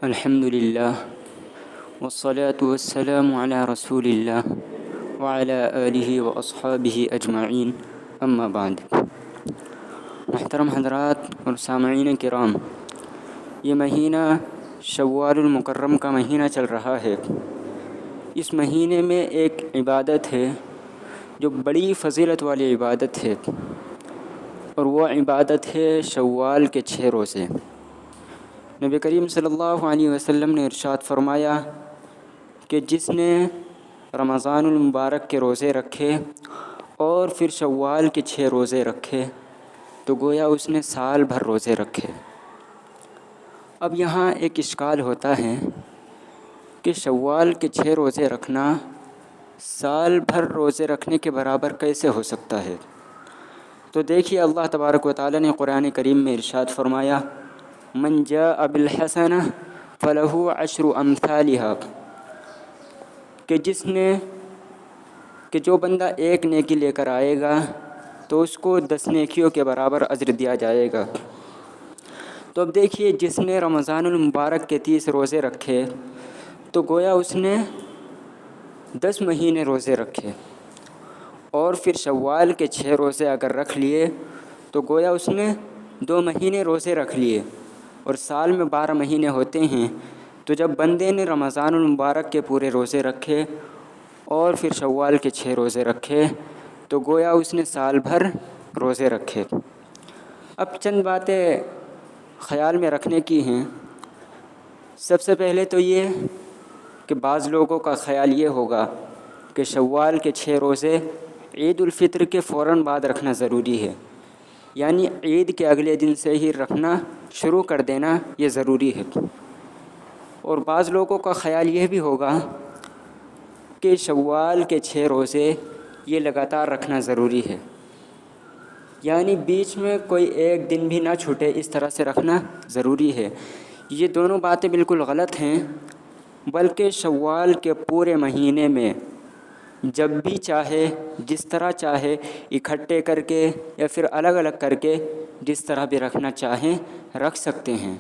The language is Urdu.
الحمد للہ والصلاة والسلام علی رسول اللہ وعلی آلہ واصحابہ اجمعین، اما بعد۔ محترم حضرات اور سامعین کرام، یہ مہینہ شوال المکرم کا مہینہ چل رہا ہے۔ اس مہینے میں ایک عبادت ہے جو بڑی فضیلت والی عبادت ہے، اور وہ عبادت ہے شوال کے 6 روزے۔ نبی کریم صلی اللہ علیہ وسلم نے ارشاد فرمایا کہ جس نے رمضان المبارک کے روزے رکھے اور پھر شوال کے 6 روزے رکھے تو گویا اس نے سال بھر روزے رکھے۔ اب یہاں ایک اشکال ہوتا ہے کہ شوال کے 6 روزے رکھنا سال بھر روزے رکھنے کے برابر کیسے ہو سکتا ہے؟ تو دیکھیے، اللہ تبارک و تعالی نے قرآن کریم میں ارشاد فرمایا، من جاء بالحسنہ فلہ عشر امثالہا، کہ جو بندہ ایک نیکی لے کر آئے گا تو اس کو 10 نیکیوں کے برابر اجر دیا جائے گا۔ تو اب دیکھیے، جس نے رمضان المبارک کے 30 روزے رکھے تو گویا اس نے 10 مہینے روزے رکھے، اور پھر شوال کے 6 روزے اگر رکھ لیے تو گویا اس نے 2 مہینے روزے رکھ لیے، اور سال میں 12 مہینے ہوتے ہیں۔ تو جب بندے نے رمضان المبارک کے پورے روزے رکھے اور پھر شوال کے 6 روزے رکھے تو گویا اس نے سال بھر روزے رکھے۔ اب چند باتیں خیال میں رکھنے کی ہیں۔ سب سے پہلے تو یہ کہ بعض لوگوں کا خیال یہ ہوگا کہ شوال کے 6 روزے عید الفطر کے فوراً بعد رکھنا ضروری ہے، یعنی عید کے اگلے دن سے ہی رکھنا شروع کر دینا یہ ضروری ہے۔ اور بعض لوگوں کا خیال یہ بھی ہوگا کہ شوال کے 6 روزے یہ لگاتار رکھنا ضروری ہے، یعنی بیچ میں کوئی ایک دن بھی نہ چھوٹے، اس طرح سے رکھنا ضروری ہے۔ یہ دونوں باتیں بالکل غلط ہیں، بلکہ شوال کے پورے مہینے میں جب بھی چاہے، جس طرح چاہے، اکٹھے کر کے یا پھر الگ الگ کر کے، جس طرح بھی رکھنا چاہیں رکھ سکتے ہیں۔